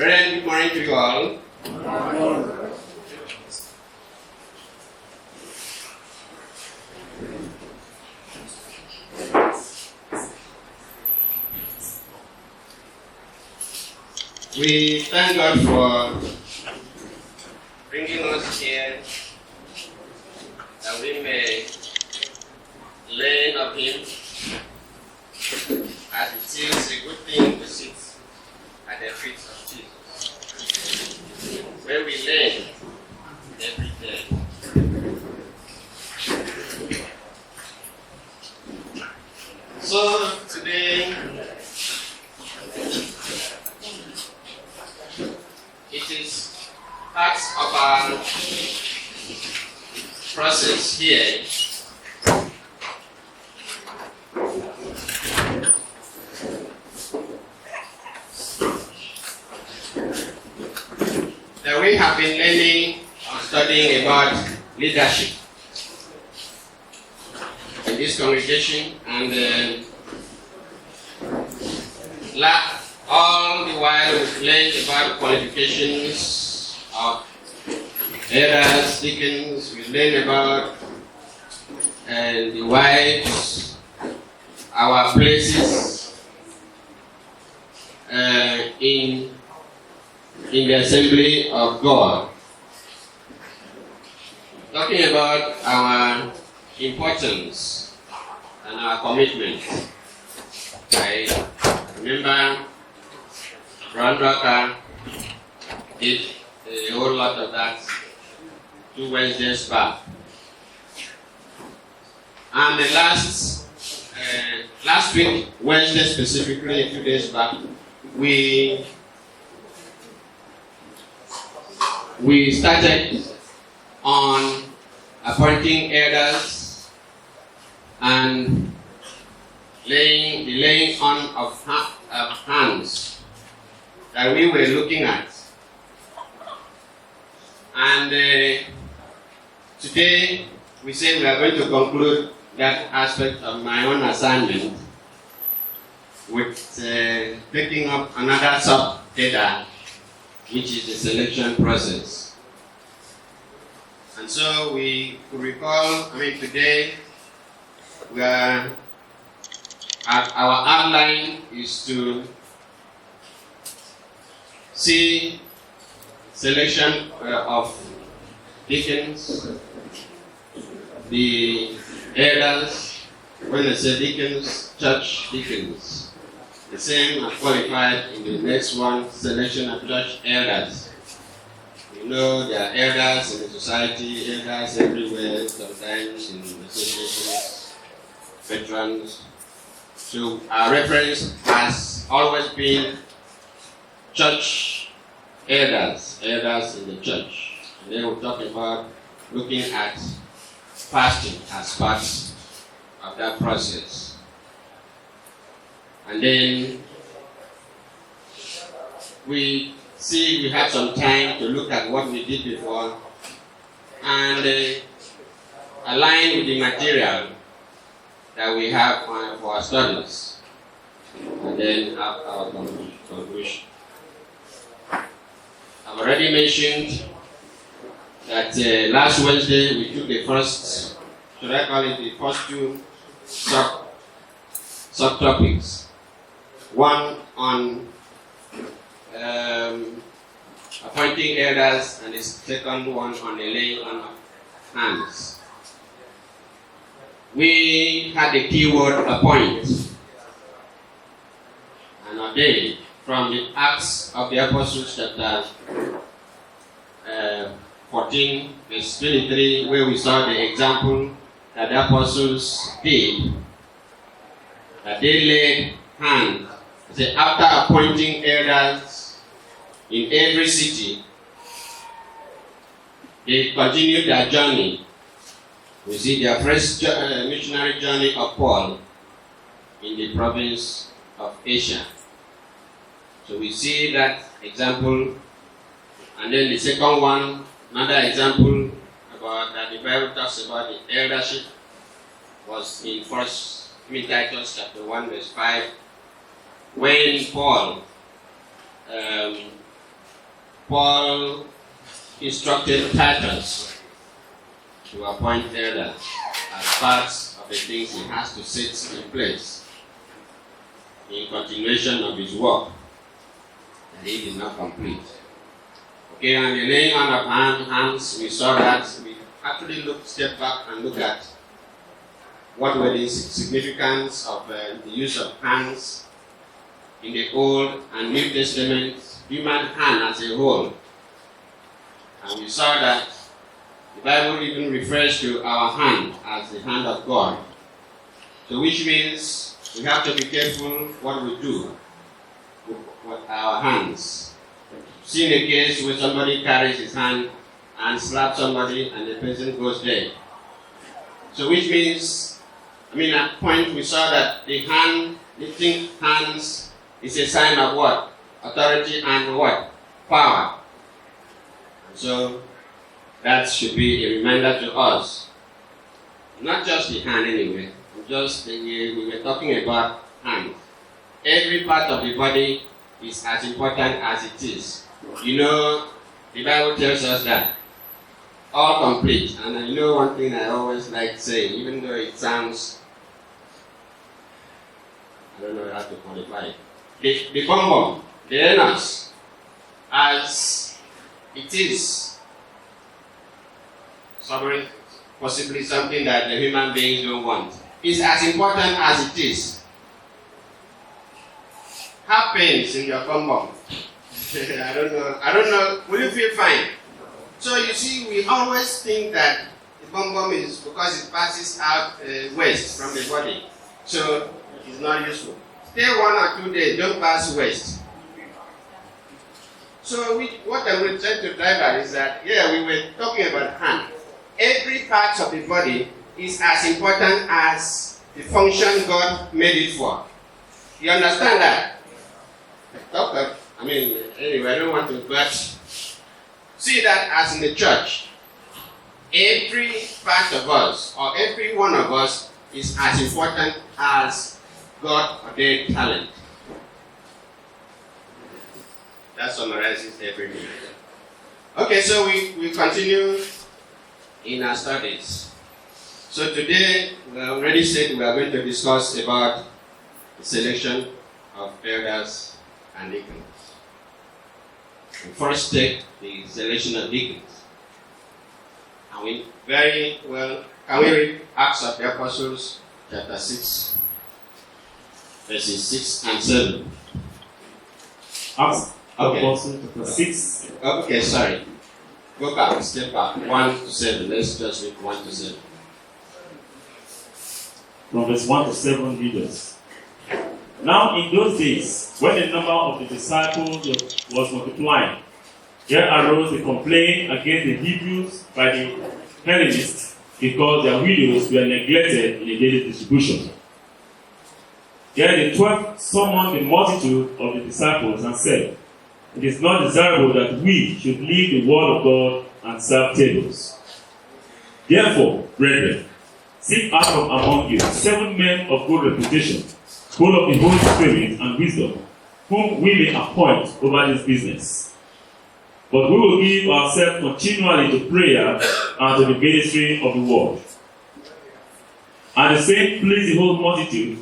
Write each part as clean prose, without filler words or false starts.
Brethren, good morning to you all. We thank God for bringing us here that we may learn of Him, as it is a good thing to sit at the feet of Jesus, where we learn every day. So today, it is part of our process here that we have been learning or studying about leadership in this congregation, and all the while we've learned about qualifications of elders, deacons. We learned about the wives, our places in the assembly of God. Talking about our importance and our commitment. I remember Brandwaka did a whole lot of that 2 Wednesdays back. And the last week, Wednesday specifically, 2 days back, we started on appointing elders and the laying on of hands that we were looking at. And today we say we are going to conclude that aspect of my own assignment with taking up another sub-data, which is the selection process. And so we could recall, today we are, our outline is to see selection of deacons, the elders. When I say deacons, church deacons. The same are qualified in the next one, selection of church elders. You know there are elders in the society, elders everywhere, sometimes in associations, veterans. So our reference has always been church elders in the church. And then we'll talk about looking at fasting as part of that process. And then we have some time to look at what we did before and align with the material that we have for our studies, and then have our conclusion. I've already mentioned that last Wednesday we took the first, should I call it the first two subtopics. One on appointing elders, and the second one on the laying on of hands. We had the keyword appoint and ordain from the Acts of the Apostles chapter 14 verse 23, where we saw the example that the apostles did, that they laid hands. After appointing elders in every city, they continued their journey. We see their first missionary journey of Paul in the province of Asia. So we see that example, and then the second one, another example about that the Bible talks about the eldership, was in Titus chapter 1 verse 5, when Paul Paul instructed Titus to appoint elders as part of the things he has to set in place in continuation of his work that he did not complete. Okay, and the laying on of hands, we saw that we actually step back and look at what were the significance of the use of hands in the Old and New Testament, human hand as a whole. And we saw that the Bible even refers to our hand as the hand of God. So which means we have to be careful what we do with our hands. Seen a case where somebody carries his hand and slaps somebody and the person goes dead. So which means, at point we saw that the hand, lifting hands is a sign of what? Authority and what? Power. And so that should be a reminder to us. Not just the hand anyway. We were talking about hands. Every part of the body is as important as it is. The Bible tells us that. All complete. And one thing I always like saying, even though it sounds, I don't know how to qualify it. The bum, the anus, as it is, possibly something that the human beings don't want, is as important as it is. Have pains in your bum. I don't know. Will you feel fine? So you see, we always think that the bum is because it passes out waste from the body. So it's not useful. Stay 1 or 2 days, don't pass waste. So what I will try to drive at is that, we were talking about hand. Every part of the body is as important as the function God made it for. You understand that? Anyway, I don't want to, but see that as in the church. Every part of us, or every one of us, is as important as God ordained talent. That summarizes everything. Okay, so we continue in our studies. So today, we already said we are going to discuss about the selection of elders and deacons. We first take the selection of deacons. And we very well, can we read Acts of the Apostles, chapter 6, verses 6 and 7? Acts of the Apostles, chapter 6. Okay, sorry. Go back, step back. 1 to 7. Let's just read 1 to 7. From verse 1 to 7 readers. Now in those days, when the number of the disciples was multiplying, there arose a complaint against the Hebrews by the Hellenists because their widows were neglected in the daily distribution. Then the 12 summoned the multitude of the disciples and said, "It is not desirable that we should leave the word of God and serve tables. Therefore, brethren, seek out from among you 7 men of good reputation, full of the Holy Spirit and wisdom, whom we may appoint over this business. But we will give ourselves continually to prayer and to the ministry of the word." And the same pleased the whole multitude,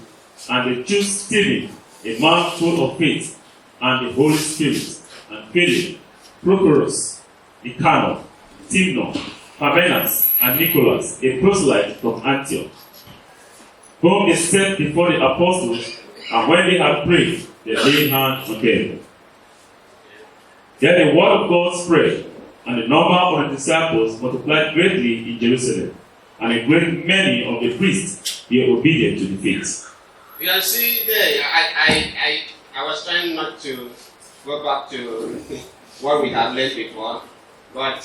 and they chose Stephen, a man full of faith and the Holy Spirit, and Philip, Prochorus, Nicanor, Timon, Parmenas, and Nicholas, a proselyte from Antioch, whom they set before the apostles, and when they had prayed, they laid hands on them. Then the word of God spread, and the number of the disciples multiplied greatly in Jerusalem, and a great many of the priests were obedient to the faith. You can see there, I was trying not to go back to what we have learned before, but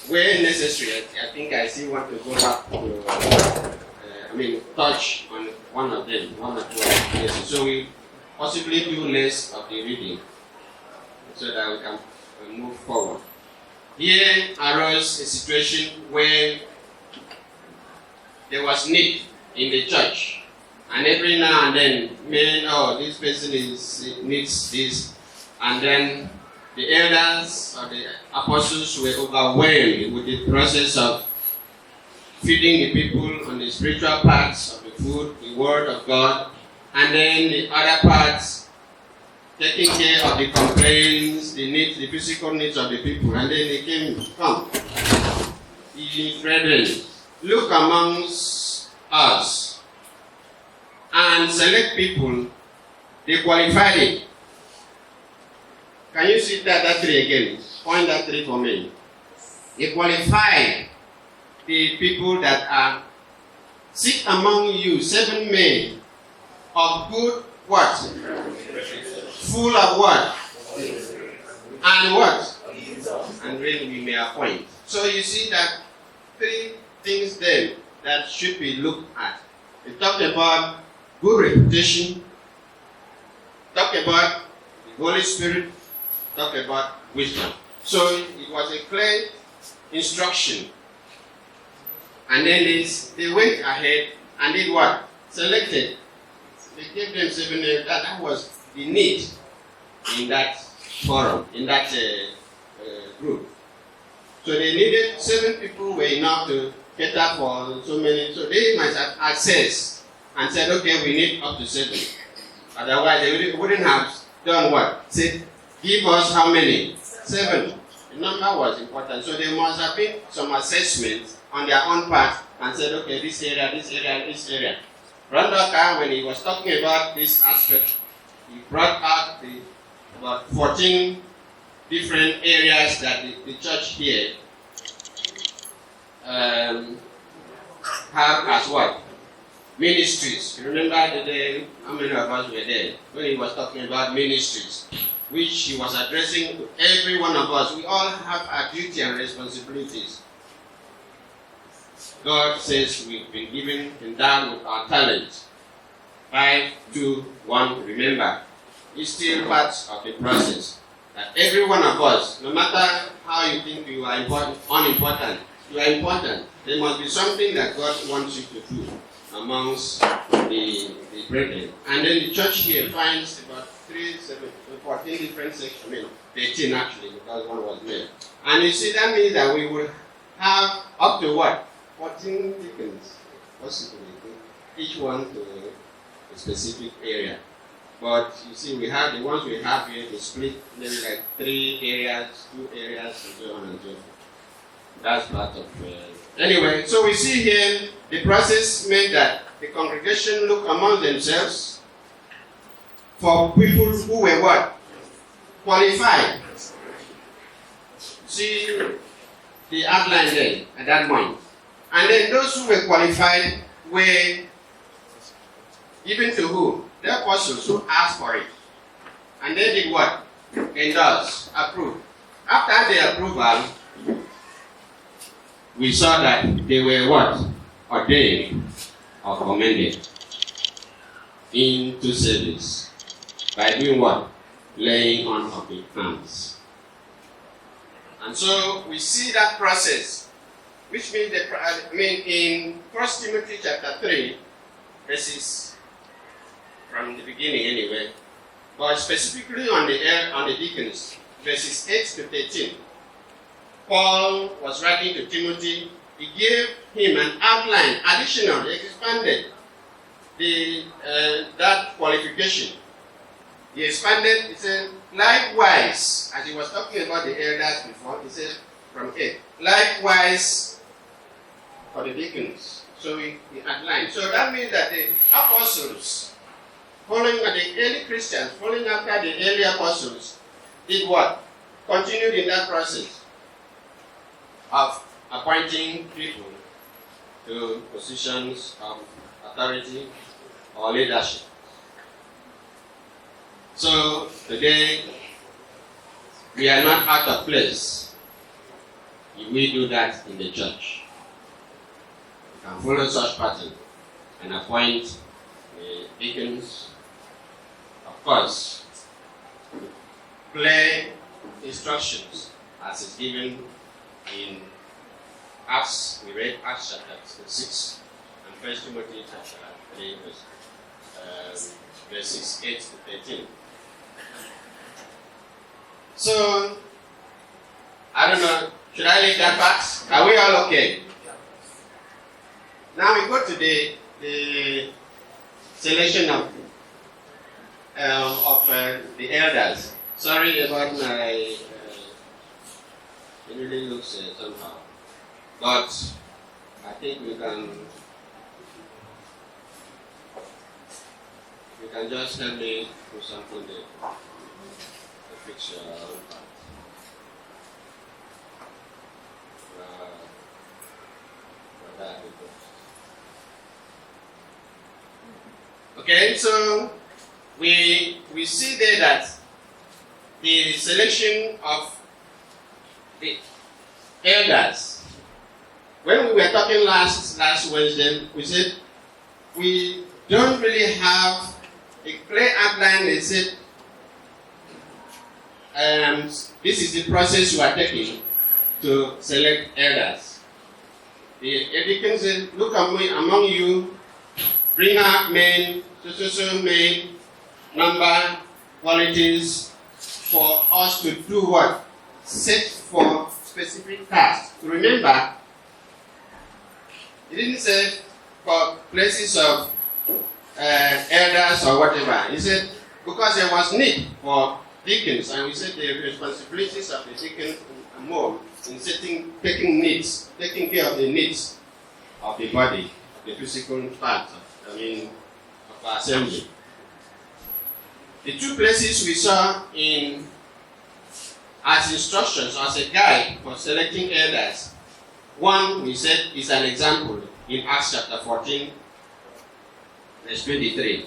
where necessary, I think I still want to go back to, touch on one of them, one or two places. So we possibly do less of the reading so that we can move forward. Here arose a situation where there was need in the church. And every now and then, this person needs this, and then the elders or the apostles were overwhelmed with the process of feeding the people on the spiritual parts of the food, the word of God, and then the other parts, taking care of the complaints, the needs, the physical needs of the people. And then they came, come, ye brethren, look amongst us and select people. They qualified it. Can you see that tree again? Point that tree for me. They qualified the people that are sick among you, 7 men of good what? Full of what? And what? And then we may appoint. So you see that 3 things then that should be looked at. We talked about good reputation, talked about the Holy Spirit, talked about wisdom. So it was a clear instruction. And then they went ahead and did what? Selected. They gave them 7 names. That was the need in that forum, in that group. So they needed 7 people were enough to cater for so many. So they must have access and said, okay, we need up to 7. Otherwise, they wouldn't have done what? Said, give us how many? 7. The number was important. So there must have been some assessment on their own part and said, okay, this area, this area, this area. Randoka, when he was talking about this aspect, he brought out about 14 different areas that the church here have as what? Ministries. You remember the day, how many of us were there when he was talking about ministries, which he was addressing to every one of us. We all have our duty and responsibilities. God says we've been given endowed with our talents. 5, 2, 1, remember. It's still part of the process. That every one of us, no matter how you think you are important, unimportant, you are important. There must be something that God wants you to do amongst the brethren. And then the church here finds about 14 different sections. I mean, 13 actually, because one was made. And you see, that means that we will have up to what? 14 deacons, possibly, each one to a specific area. But you see, we have the ones we have here, they split them like 3 areas, 2 areas, and so on and so forth. That's part of anyway, so we see here the process made that the congregation look among themselves for people who were what? Qualified. See the outline there at that point. And then those who were qualified were given to who? The apostles who asked for it. And they did what? Endorse, approve. After the approval, we saw that they were what? Ordained or commended into service by doing what? Laying on of the hands. And so we see that process, which means in 1 Timothy chapter 3, verses from the beginning anyway, but specifically on the deacons, verses 8 to 13. Paul was writing to Timothy. He gave him an outline, additional, expanded that qualification. He expanded, he said, likewise, as he was talking about the elders before, he said from 8, likewise for the deacons. So he outlined. So that means that the apostles, following the early Christians, following after the early apostles, did what? Continued in that process of appointing people to positions of authority or leadership. So today, we are not out of place if we do that in the church. We can follow such pattern and appoint deacons, of course, clear instructions as is given in Acts. We read Acts chapter 6 and 1 Timothy chapter 3 verses 8 to 13. So, I don't know, should I leave that part? Are we all okay? Now we go to the selection of the elders. Sorry about my, it really looks somehow. But I think we can just help me do something to fix your own part. Okay, so we see there that the selection of the elders. When we were talking last Wednesday, we said we don't really have a clear outline. They said this is the process you are taking to select elders. The deacons said, look among you, bring out men, so men, number, qualities, for us to do what? Set for specific tasks. Remember, he didn't say for places of elders or whatever. He said because there was need for deacons, and we said the responsibilities of the deacons are more in taking care of the needs of the body, of the physical part of our assembly. The two places we saw as instructions, as a guide for selecting elders. One, we said, is an example in Acts chapter 14, verse 23. It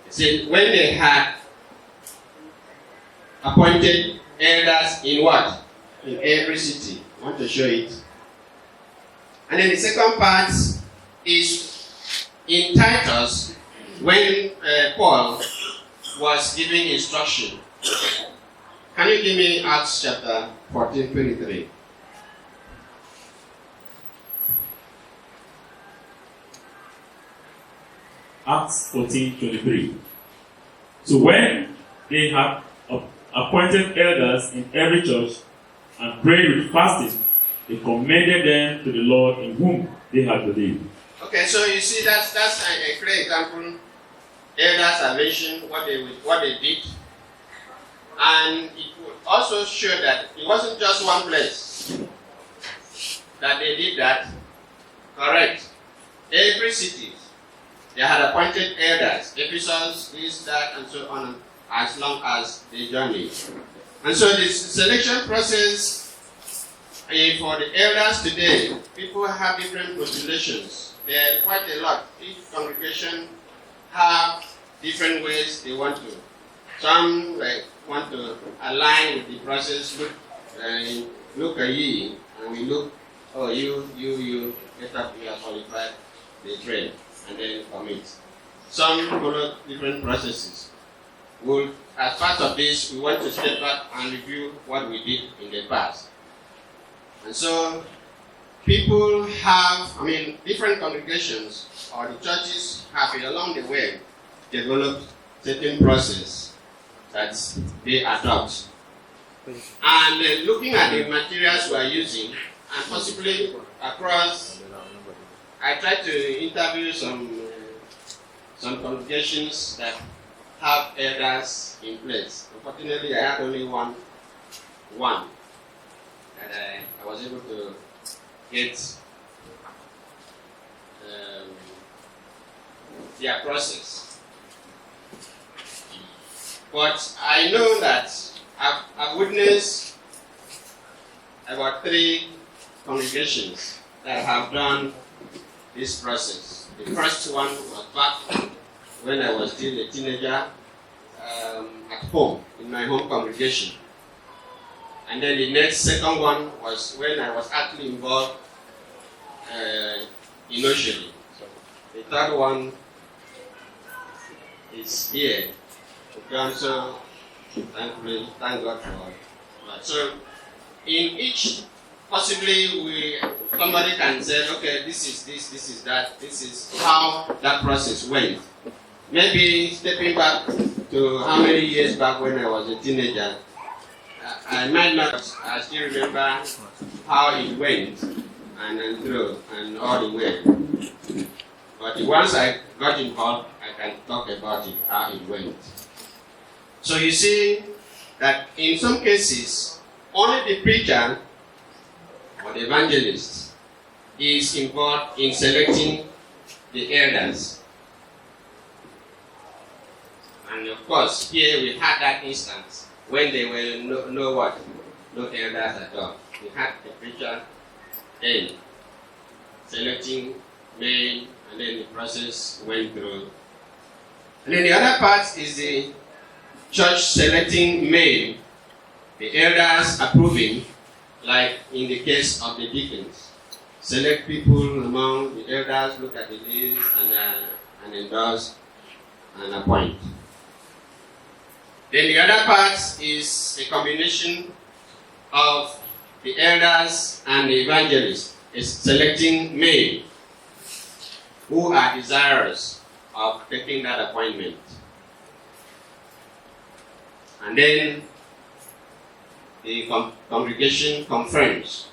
said, when they had appointed elders in what? In every city. I want to show it. And then the second part is in Titus, when Paul was giving instruction. Can you give me Acts chapter 14, 23? Acts 14:23. So when they had appointed elders in every church and prayed with fasting, they commended them to the Lord in whom they had believed. Okay, so you see that's a clear example. Elders are mentioned what they did, and it would also show that it wasn't just one place that they did that. Correct. Every city they had appointed elders, episodes, this, that, and so on, as long as they journeyed. And so this selection process for the elders today, people have different postulations. There are quite a lot. Each congregation have different ways they want to. Some want to align with the process. Look at ye, and we look. Oh, you get up. You are qualified. They train and then commit. Some follow different processes. As part of this, we want to step back and review what we did in the past. And so, people have, different congregations or the churches have along the way developed certain process that they adopt. And looking at the materials we are using, and possibly across, I tried to interview some congregations that have elders in place. Unfortunately, I had only one that I was able to get their process. But I know that I've witnessed about 3 congregations that have done this process. The first one was back when I was still a teenager at home, in my home congregation. And then the second one was when I was actually involved initially. So the third one is here. So thankfully, thank God for that. So in each, possibly somebody can say, okay, this is that, this is how that process went. Maybe stepping back to how many years back when I was a teenager, I might not, I still remember how it went and through and all the way. But once I got involved, I can talk about it, how it went. So you see that in some cases, only the preacher or the evangelist is involved in selecting the elders. And of course, here we had that instance when there were no elders at all. We had the preacher then selecting men, and then the process went through. And then the other part is the church selecting men, the elders approving, like in the case of the deacons. Select people among the elders, look at the list, and endorse and appoint. Then the other part is a combination of the elders and the evangelists, is selecting men who are desirous of taking that appointment. And then the congregation confirms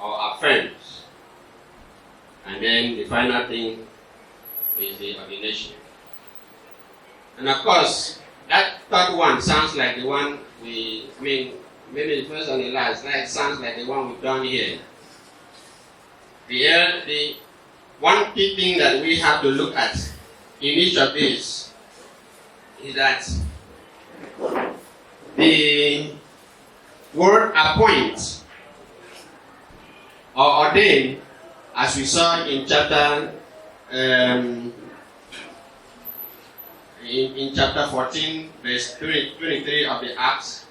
or affirms. And then the final thing is the ordination. And of course, that third one sounds like the one maybe the first and the last, that sounds like the one we've done here. The one key thing that we have to look at in each of these is that the word appoint or ordain, as we saw in chapter in chapter 14, verse 23 of the Acts,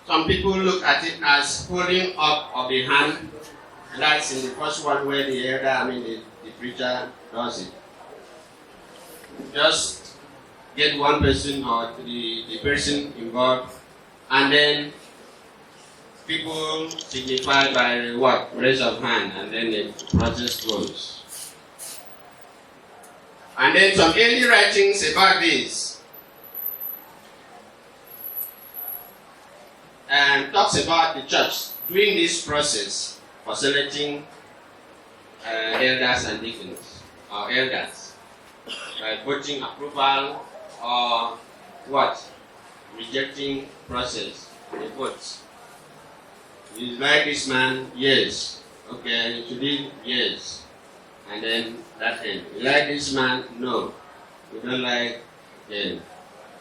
some people look at it as holding up of the hand. And that's in the first one where the elder, the preacher does it. Just get one person or the person involved, and then people signify by what? Raise of hand, and then the process goes. And then some early writings about this and talks about the church doing this process for selecting elders and deacons, or elders, by voting approval or what? Rejecting process, the votes. You like this man? Yes. Okay, you did? Yes. And then that end. You like this man? No. You don't like him.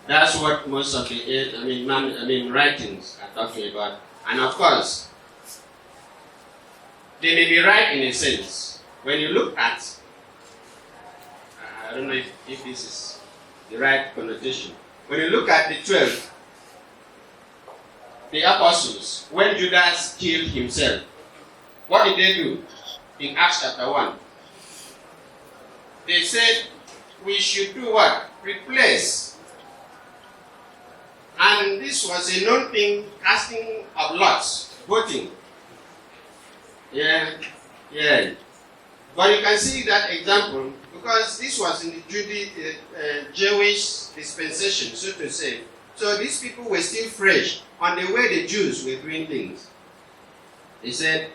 That's what most of the writings are talking about. And of course, they may be right in a sense. When you look at, I don't know if this is the right connotation. When you look at the 12, the apostles, when Judas killed himself, what did they do in Acts chapter 1? They said, we should do what? Replace. And this was a known thing, casting of lots, voting. Yeah. But you can see that example because this was in the Jewish dispensation, so to say. So these people were still fresh on the way the Jews were doing things. They said,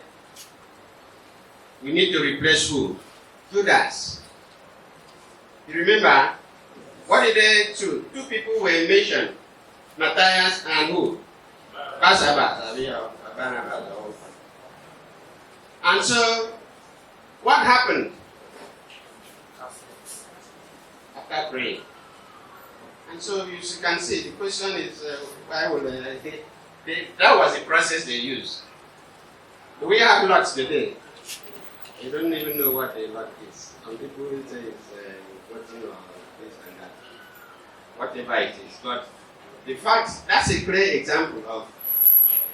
we need to replace who? Judas. You remember, what did they do? Two people were mentioned, Matthias and who? Barnabas. And so, what happened after praying? And so you can see, the question is, why would that was the process they used. Do we have lots today? You don't even know what a lot is. Some people will say it's voting or this and that. Whatever it is. But the fact, that's a great example of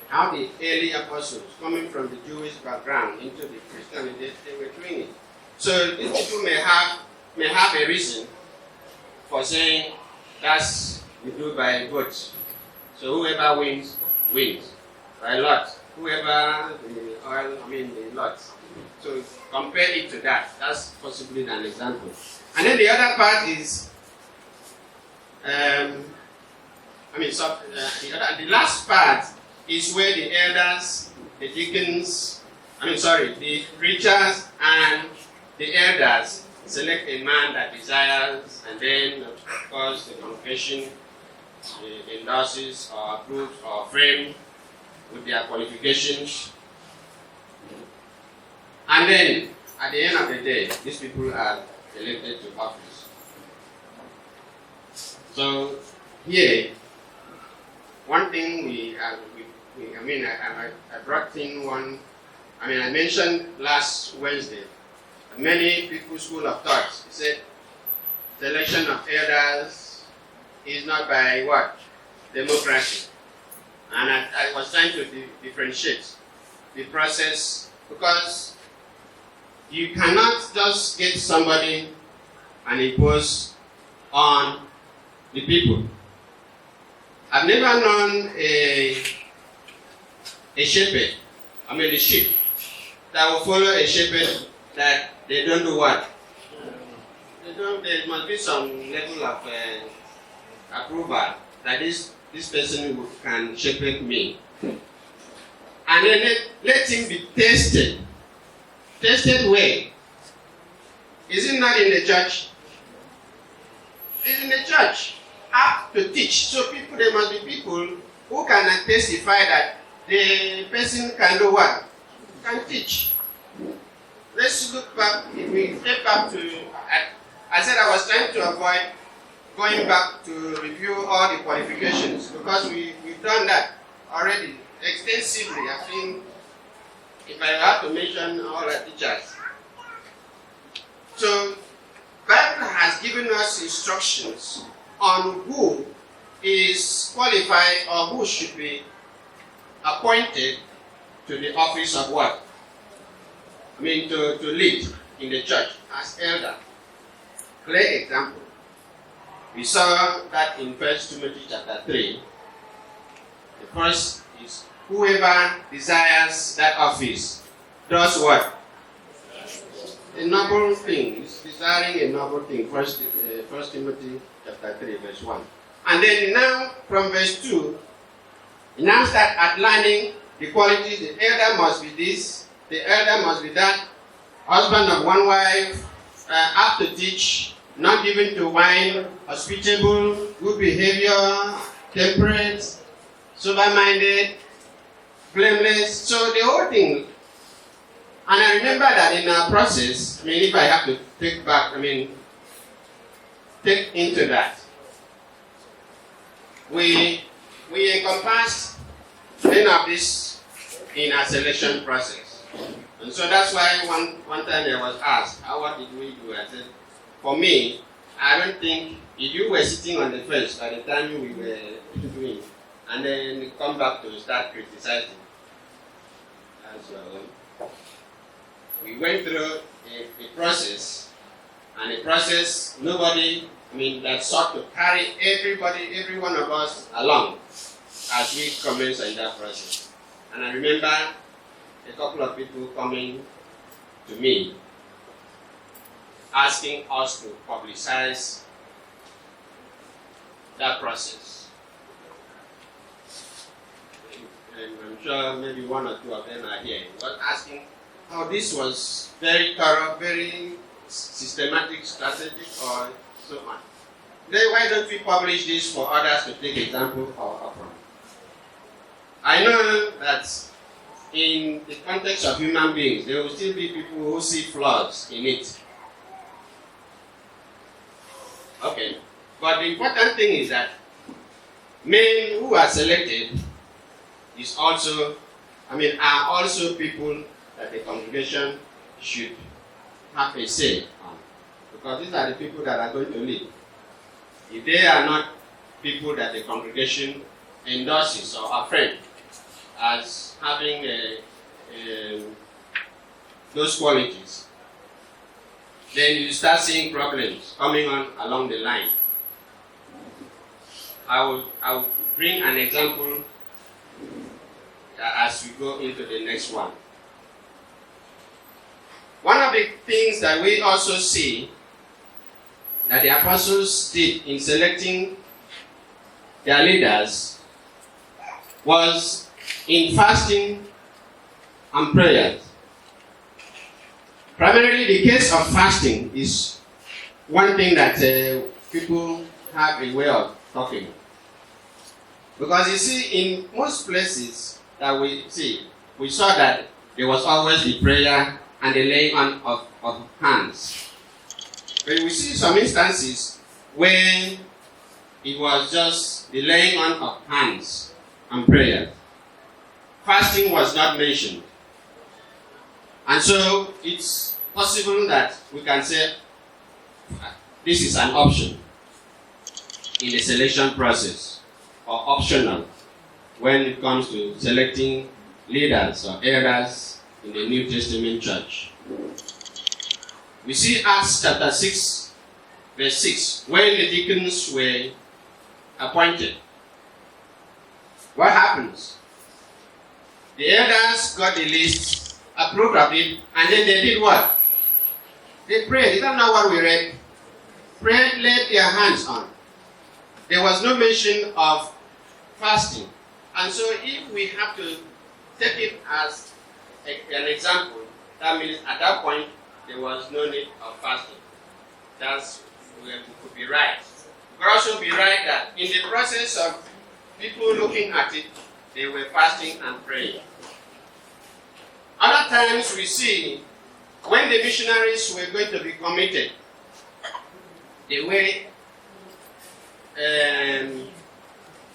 how the early apostles, coming from the Jewish background into the Christianity, they were doing it. So these people may have a reason for saying that's we do by votes. So whoever wins, wins by lot. Whoever the lots. So compare it to that. That's possibly an example. And then the other part is the last part is where the elders, the deacons, the preachers and the elders select a man that desires, and then, of course, the congregation endorses or approves or frames with their qualifications. And then, at the end of the day, these people are elected to office. So, here, one thing I brought in one. I mentioned last Wednesday, many people school of thought said the election of elders is not by what? Democracy. And I was trying to differentiate the process, because you cannot just get somebody and impose on the people. I've never known a shepherd, a sheep, that will follow a shepherd that they don't do what? There must be some level of approval that this person can shepherd me. And then let him be tested. Tested where? Is it not in the church? It's in the church. Have to teach. So there must be people who can testify that the person can do what? Can teach. Let's look back. If we step back to, I said I was trying to avoid going back to review all the qualifications, because we've done that already extensively. I think if I have to mention all the teachers. So, Bible has given us instructions on who is qualified or who should be appointed to the office of what? To lead in the church as elder. Clear example. We saw that in 1 Timothy chapter 3. The first is whoever desires that office does what? A noble thing. Is desiring a noble thing. 1 Timothy chapter 3 verse 1. And then now from verse 2, we now start outlining the qualities. The elder must be this, the elder must be that, husband of one wife, have to teach, not given to wine, hospitable, good behavior, temperate, sober-minded, blameless. So the whole thing. And I remember that in our process, if I have to take into that, we encompass many of this in our selection process. And so that's why one time I was asked, what did we do? I said, for me, I don't think if you were sitting on the fence by the time we were doing, and then come back to start criticizing. So we went through a process, and the process, nobody, that sought to carry every one of us along as we commence in that process. And I remember a couple of people coming to me asking us to publicize that process. And I'm sure maybe one or two of them are here. But asking how this was very thorough, very systematic, strategic, or so on. Then why don't we publish this for others to take example from? I know that in the context of human beings, there will still be people who see flaws in it. Okay. But the important thing is that men who are selected are also people that the congregation should have a say on. Because these are the people that are going to lead. If they are not people that the congregation endorses or affirms as having those qualities, then you start seeing problems coming on along the line. I will bring an example as we go into the next one. One of the things that we also see that the apostles did in selecting their leaders was in fasting and prayer. Primarily, the case of fasting is one thing that people have a way of talking. Because you see, in most places that we see, we saw that there was always the prayer and the laying on of hands. But we see some instances where it was just the laying on of hands and prayer. Fasting was not mentioned. And so it's possible that we can say this is an option in the selection process, or optional when it comes to selecting leaders or elders in the New Testament church. We see Acts chapter 6, verse 6, when the deacons were appointed. What happens? The elders got the list, approved of it, and then they did what? They prayed. You don't know what we read? Prayed, laid their hands on. There was no mention of fasting. And so if we have to take it as an example, that means at that point there was no need of fasting. We could be right. We could also be right that in the process of people looking at it, they were fasting and praying. Other times we see when the missionaries were going to be committed, they were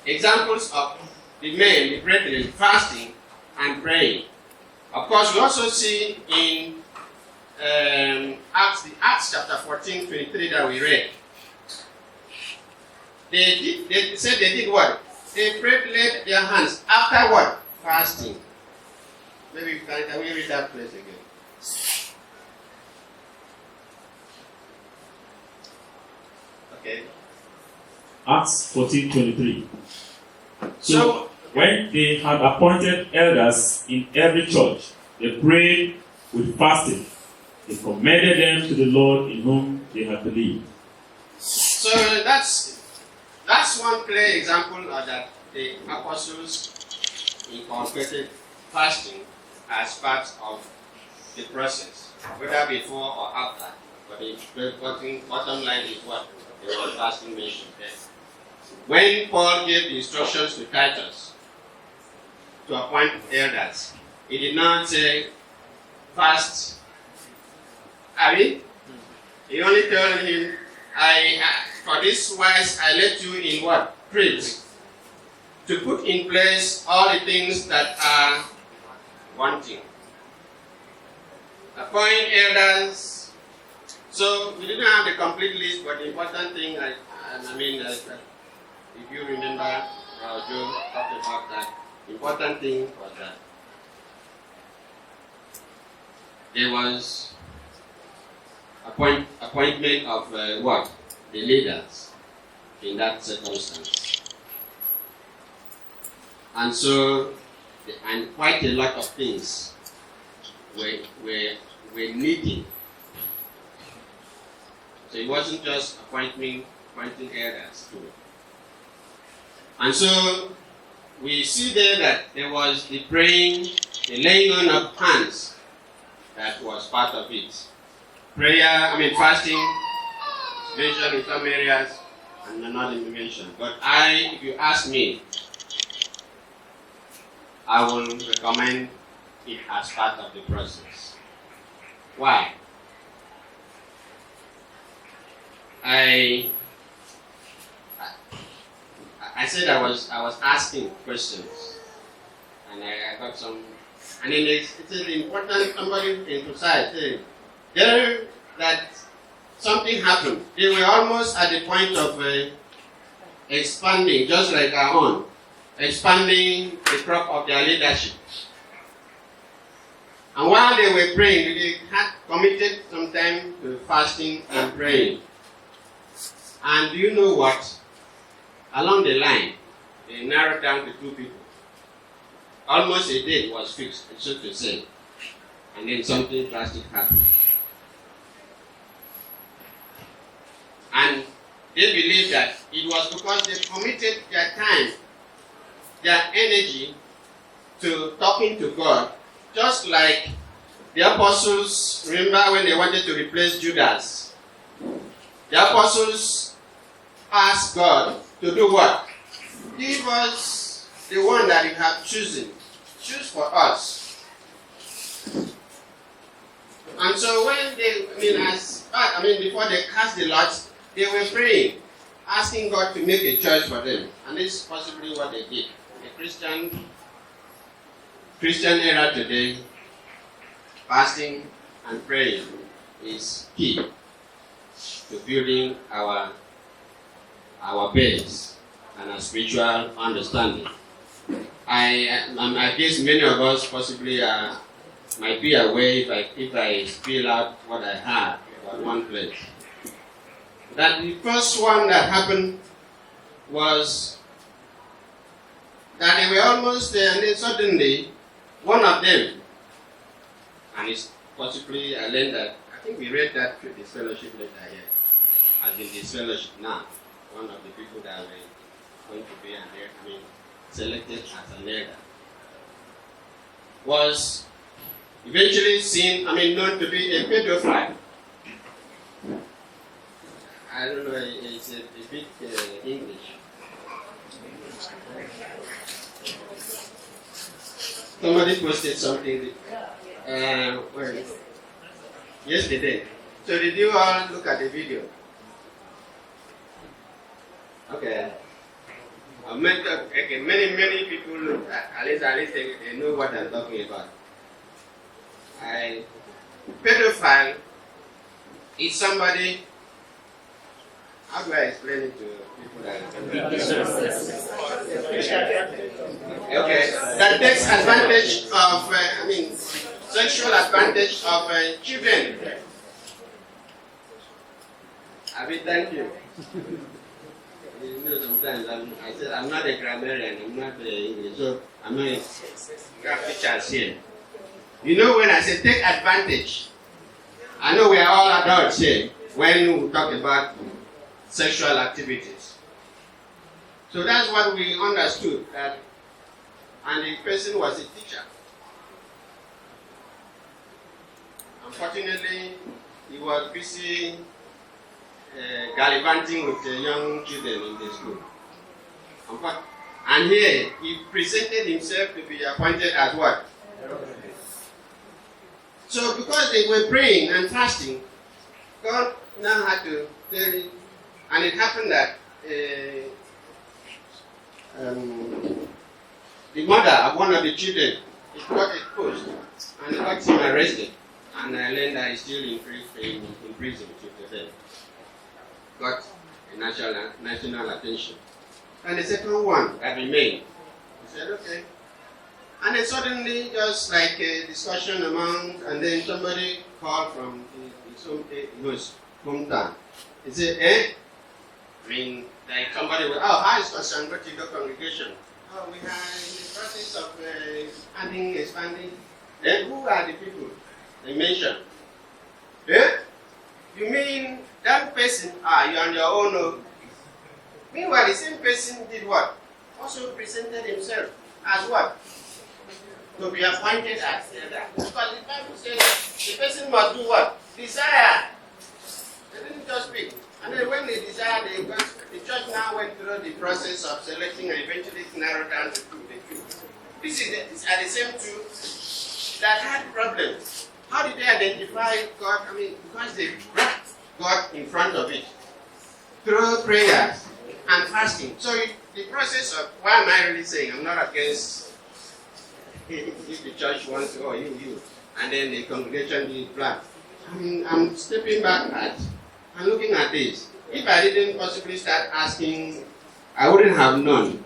examples of the men, the brethren, fasting and praying. Of course, we also see in Acts chapter 14, 23 that we read. They said they did what? They prayed, laid their hands. After what? Fasting. Maybe can we read that place again? Okay. Acts 14:23. So when they had appointed elders in every church, they prayed with fasting. They commended them to the Lord in whom they had believed. So that's one clear example of that the apostles incorporated fasting as part of the process, whether before or after. But the bottom line is what? There was fasting mentioned there. When Paul gave the instructions to Titus to appoint elders, he did not say fast. He only told him, for this wise I let you in what? Crete, to put in place all the things that are wanting. Appoint elders. So we didn't have the complete list, but the important thing, if you remember, Joe talked about that. The important thing was that there was appointment of what? The leaders in that circumstance. And so, and quite a lot of things were needed. So it wasn't just appointing elders too. And so we see there that there was the praying, the laying on of hands that was part of it. Fasting, mentioned in some areas and not in mentioned. But if you ask me, I will recommend it as part of the process. Why? I said I was asking questions, and I got some. And then it's important. Somebody emphasized there that something happened. They were almost at the point of expanding, just like our own, expanding the crop of their leadership. And while they were praying, they had committed some time to fasting and praying. And do you know what? Along the line, they narrowed down to 2 people. Almost a date was fixed, so to say. And then something drastic happened. And they believed that it was because they committed their time, their energy to talking to God, just like the apostles, remember when they wanted to replace Judas? The apostles asked God to do what? Give us the one that you have chosen. Choose for us. And so when they, before they cast the lots, they were praying, asking God to make a choice for them. And this is possibly what they did. The Christian era today, fasting and praying is key to building our base and our spiritual understanding. I guess many of us possibly might be aware if I spill out what I had about one place. That the first one that happened was that they were almost there, and then suddenly one of them, and it's possibly I learned that, I think we read that through this fellowship later here, as in this fellowship now, one of the people that were going to be selected as an elder, was eventually known to be a pedophile. I don't know, it's a bit English. Somebody posted something yesterday. So did you all look at the video? Okay. Many people look at least they know what I'm talking about. Pedophile is somebody. How do I explain it to people that okay, that takes advantage of sexual advantage of children. Thank you. You know, sometimes I said I'm not a grammarian, I'm not English, so I'm not a graphic teacher here. You know, when I say take advantage, I know we are all adults here when we talk about sexual activities. So that's what we understood, that, and the person was a teacher. Unfortunately, he was busy gallivanting with the young children in the school. And here, he presented himself to be appointed as what? So because they were praying and fasting, God now had to tell him, and it happened that the mother of one of the children got a post and got him arrested, and I learned that he's still in prison today. Got a national attention. And the second one that remained, he said, okay. And then suddenly, just like a discussion among, and then somebody called from his hometown. He said, like somebody will, hi, Scotland, go to your congregation. Oh, we are in the process of expanding. Then who are the people they mentioned? You mean that person? You're on your own. No? Meanwhile, the same person did what? Also presented himself as what? To be appointed as elder. Because the Bible says the person must do what? Desire. They didn't just speak. And then when they desired, the church now went through the process of selecting and eventually narrowed down to the two. These are the same two that had problems. How did they identify God? Because they brought God in front of it through prayers and fasting. So the process of, why am I really saying? I'm not against if the church wants to, you, and then the congregation did plan. I'm stepping back and looking at this. If I didn't possibly start asking, I wouldn't have known.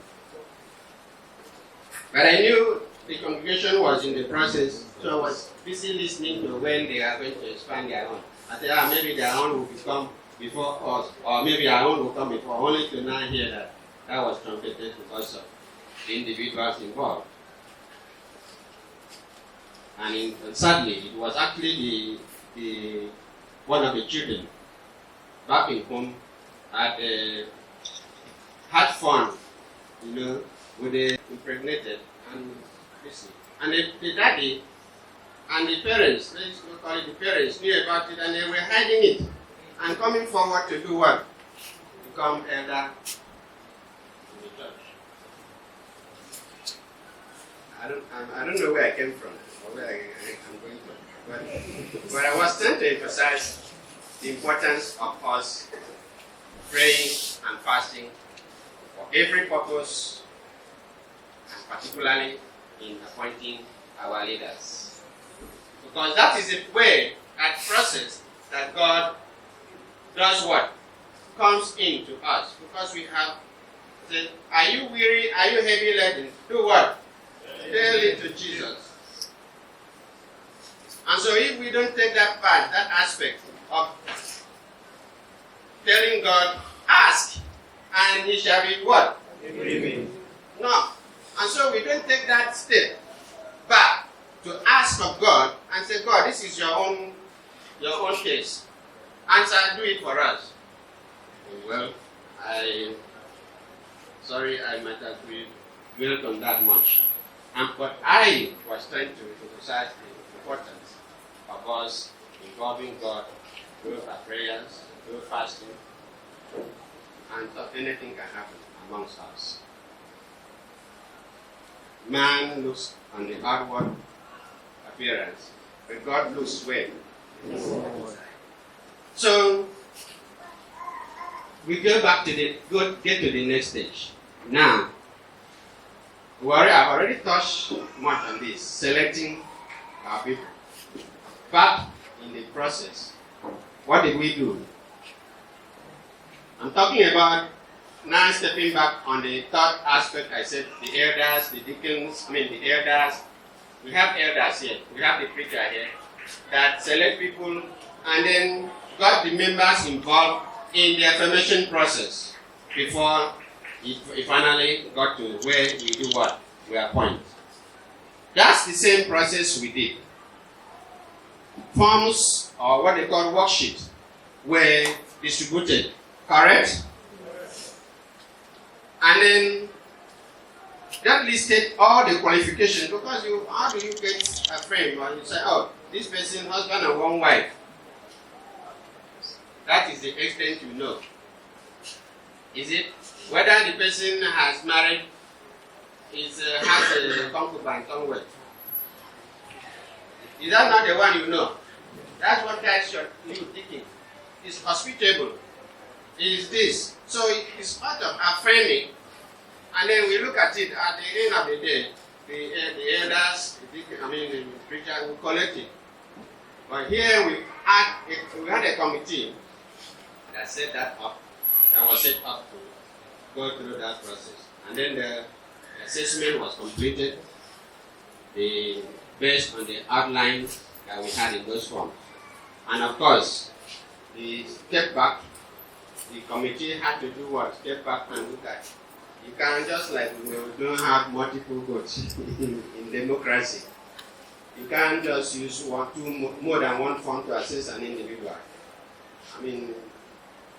But I knew the congregation was in the process, so I was busy listening to when they are going to expand their own. I said, maybe their own will come before us, or maybe our own will come before, only to now hear that was truncated because of the individuals involved. And sadly, it was actually the one of the children back in home had fun, with the impregnated and this. And the daddy and the parents, let's call it the parents, knew about it and they were hiding it and coming forward to do what? Become elder in the church. I don't know where I came from or where I'm going from, but I was trying to emphasize the importance of us praying and fasting for every purpose, and particularly in appointing our leaders. Because that is a way, that process, that God does what? Comes into us. Because we have said, are you weary? Are you heavy laden? Do what? Tell it to Jesus. And so if we don't take that part, that aspect of telling God, ask, and he shall be what? Given. No. And so we don't take that step back to ask of God and say, God, this is your own case. Answer, do it for us. Well, I might have dwelt on that much. But I was trying to emphasize the importance of us involving God through our prayers, through fasting, and anything can happen amongst us. Man looks on the outward appearance, but God looks where? So we go back to get to the next stage. Now, I've already touched much on this, selecting our people. But in the process, what did we do? I'm talking about now stepping back on the third aspect. I said the elders, the deacons, the elders. We have elders here. We have the preacher here that select people and then got the members involved in the affirmation process before it finally got to where we do what? We appoint. That's the same process we did. Forms, or what they call worksheets, were distributed. Correct? And then that listed all the qualifications, because how do you get a frame or you say, oh, this person, husband and one wife. That is the extent you know. Is it whether the person has married, has a concubine somewhere? Is that not the one you know? That's what guys you thinking. Is hospitable. Is this. So it is part of our framing. And then we look at it at the end of the day. The elders, the preacher will collect it. But here we had a committee that set that up, that was set up to go through that process. And then the assessment was completed based on the outlines that we had in those forms. And of course, the step back, the committee had to do what? Step back and look at. You can't just we don't have multiple votes in democracy. You can't just use more than one form to assess an individual.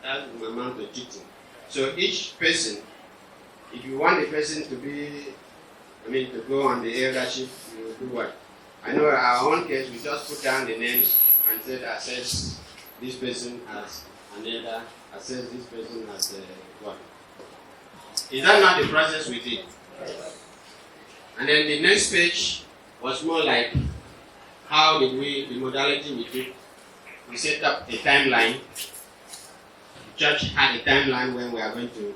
That will amount to cheating. So each person, if you want the person to go on the eldership, you will do what? I know our own case, we just put down the names and said, assess this person as an elder, assess this person as what? Is that not the process we did? And then the next page was more like, how did the modality we did? We set up a timeline. The church had a timeline when we are going to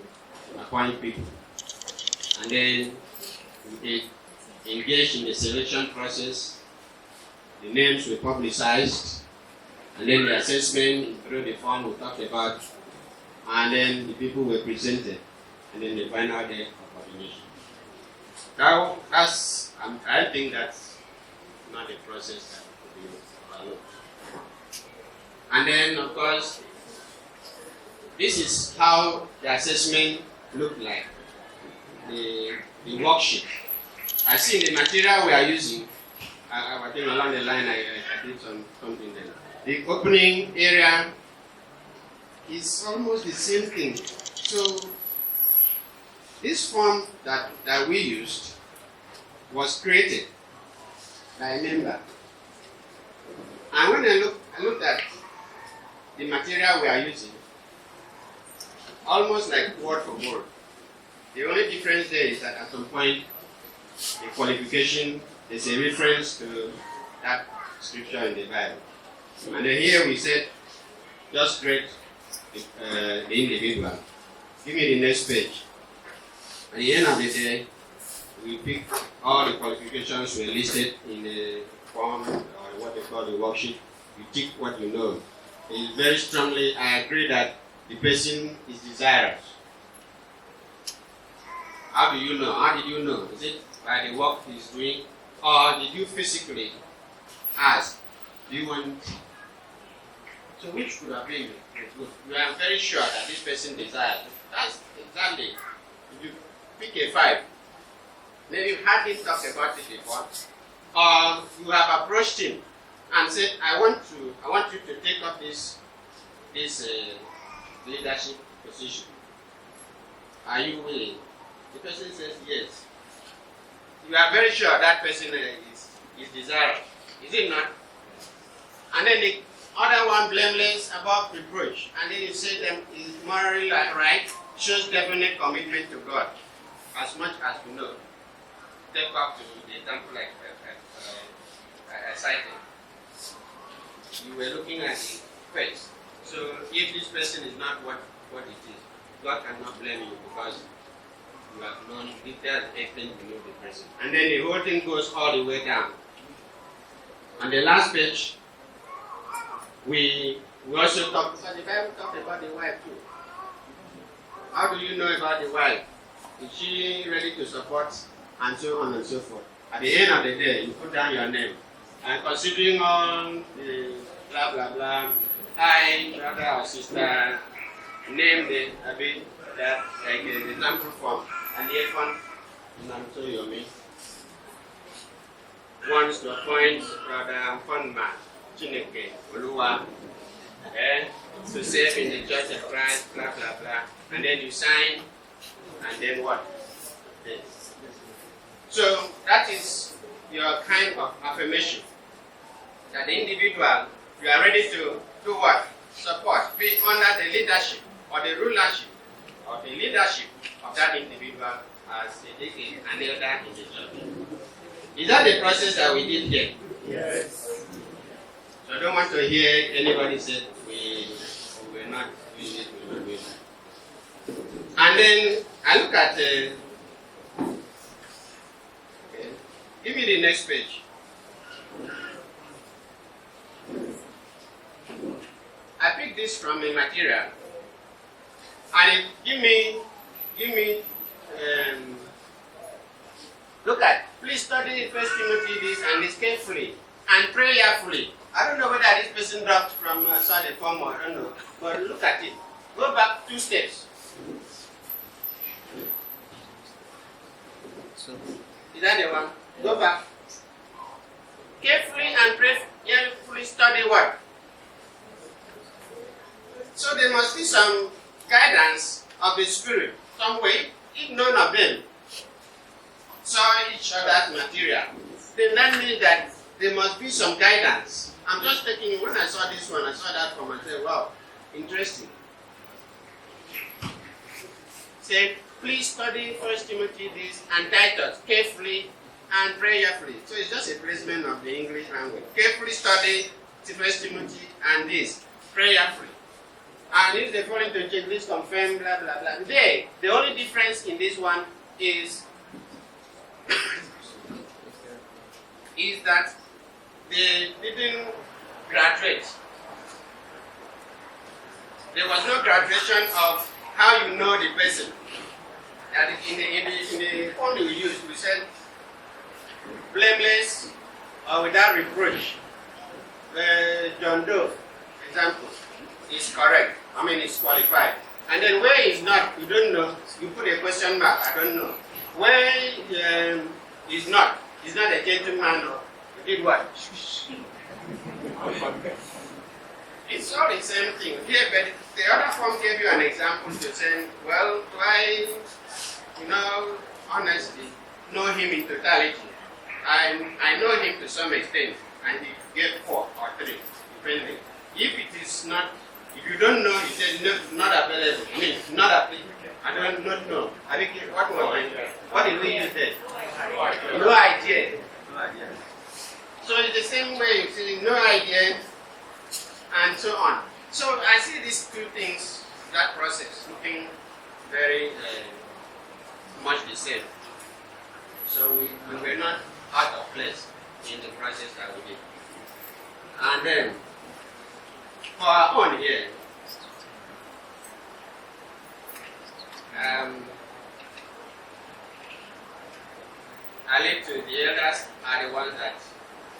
appoint people. And then we engaged in the selection process. The names were publicized. And then the assessment through the form we talked about. And then the people were presented. And then the final day of ordination. Now, I think that's not a process that could be overlooked. And then, of course, this is how the assessment looked like. The worksheet. I see in the material we are using, I think along the line I did something there. The opening area is almost the same thing. So this form that we used was created by a member. And when I looked at the material we are using, almost like word for word. The only difference there is that at some point, the qualification is a reference to that scripture in the Bible. And then here we said, just grade the individual. Give me the next page. At the end of the day, we pick all the qualifications were listed in the form or what they call the worksheet. You tick what you know. It's very strongly, I agree that the person is desirous. How do you know? How did you know? Is it by the work he's doing? Or did you physically ask, do you want? So which could have been good? You are very sure that this person desires. That's exactly. If you pick a 5, maybe you hardly talked about it before, or you have approached him and said, I want you to take up this leadership position. Are you willing? The person says yes. You are very sure that person is desirous. Is it not? And then the other one, blameless, above reproach. And then you say them is morally right, shows definite commitment to God. As much as we know. Take back to the example like I cited. You were looking at the face. So if this person is not what it is, God cannot blame you because you have known if there's extent you know the person. And then the whole thing goes all the way down. On the last page, we also talk, because the Bible talks about the wife too. How do you know about the wife? Is she ready to support? And so on and so forth. At the end of the day, you put down your name. And considering all the blah blah blah, I, brother or sister, name the that like the example form. And the one, so you mean, wants to appoint brother Fonma, Chineke, Oluwa, to serve in the Church of Christ, blah blah blah. And then you sign, and then what? Yes. So that is your kind of affirmation that the individual, you are ready to do what? Support, be under the leadership or the rulership or the leadership of that individual as a deacon and elder in the church. Is that the process that we did here? Yes. So I don't want to hear anybody say we were not doing it, we were doing that. And then I look at give me the next page. I picked this from a material, and it give me. Look at. Please study 1 Timothy this and this carefully and prayerfully. I don't know whether this person dropped from saw the form or I don't know, but look at it. Go back 2 steps. Is that the one? Go back. Carefully and prayerfully study what? So there must be some guidance of the Spirit, some way, if none of them saw each other's material. Then that means that there must be some guidance. I'm just taking, when I saw this one, I saw that from myself, wow, interesting. Say, please study 1 Timothy this and Titus carefully and prayerfully. So it's just a placement of the English language. Carefully study 1 Timothy and this, prayerfully. And if they fall into check, this confirm, blah, blah, blah. The only difference in this one is that they didn't graduate. There was no graduation of how you know the person. That in the form we used, we said blameless or without reproach. John Doe, example, is correct. It's qualified. And then where is not, you don't know, you put a question mark, I don't know. Where is not, he's not a gentleman or he did what? It's all the same thing. Here, but the other form gave you an example to say, well, do I, honestly, know him in totality? I know him to some extent, and he gave 4 or 3, depending. If it is not, if you don't know, he said not available. I mean, not applicable. I don't not know. I think what did we use there? No idea. So it's the same way you see no idea, and so on. So I see these 2 things, that process, looking very much the same. So we were not out of place in the process that we did. And then, for our own here, I leave to the elders are the ones that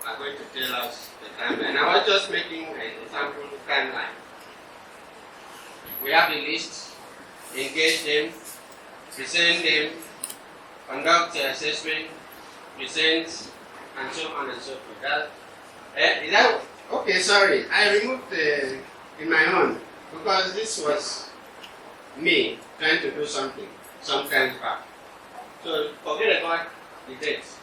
are going to tell us the timeline. I was just making a sample timeline. We have a list, engage them, present them, conduct assessment, present, and so on and so forth. Is that okay? Sorry, I removed in my own because this was me trying to do something some time back. So forget about the dates.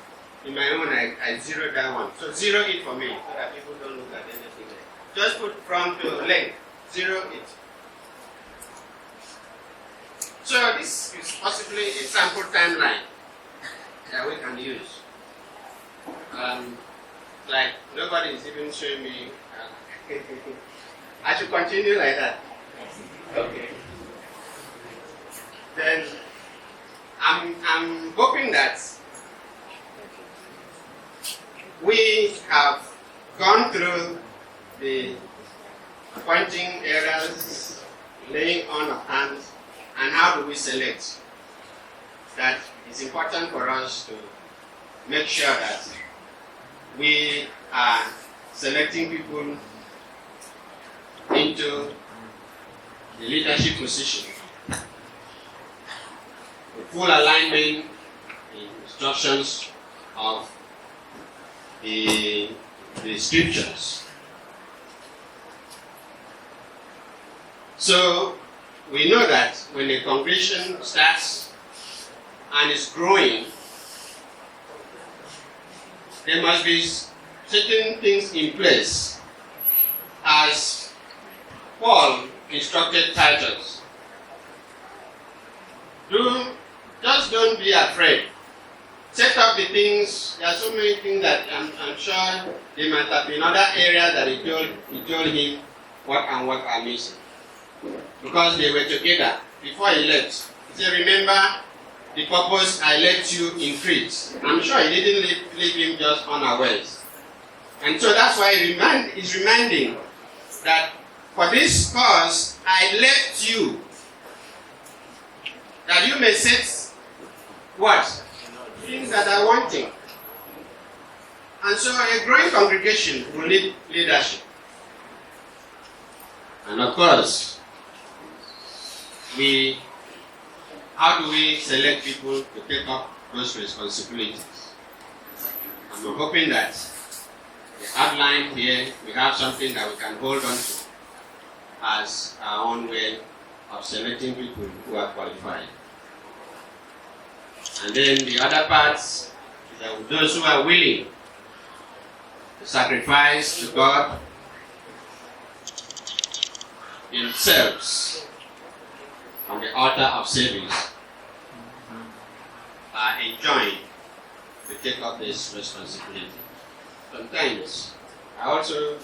In my own, I zeroed that one. So zero it for me so that people don't look at anything there. Just put from to length, zero it. So this is possibly a sample timeline that we can use. Like nobody is even showing me. I should continue like that. Okay. Then I'm hoping that we have gone through the appointing areas, laying on of hands, and how do we select. That it's important for us to make sure that we are selecting people into the leadership position. The full alignment, the instructions of the scriptures. So we know that when a congregation starts and is growing, there must be certain things in place as Paul instructed Titus. Just don't be afraid. Set up the things. There are so many things that I'm sure there might have been other areas that he told him what and what are missing. Because they were together before he left. He said, remember the purpose I left you in Crete. I'm sure he didn't leave him just unawares. And so that's why he's reminding that for this cause I left you, that you may set what? Things that are wanting. And so a growing congregation will need leadership. And of course, how do we select people to take up those responsibilities? I'm hoping that the outline here, we have something that we can hold on to as our own way of selecting people who are qualified. And then the other parts is that those who are willing to sacrifice to God themselves on the altar of service are enjoined to take up this responsibility. Sometimes I also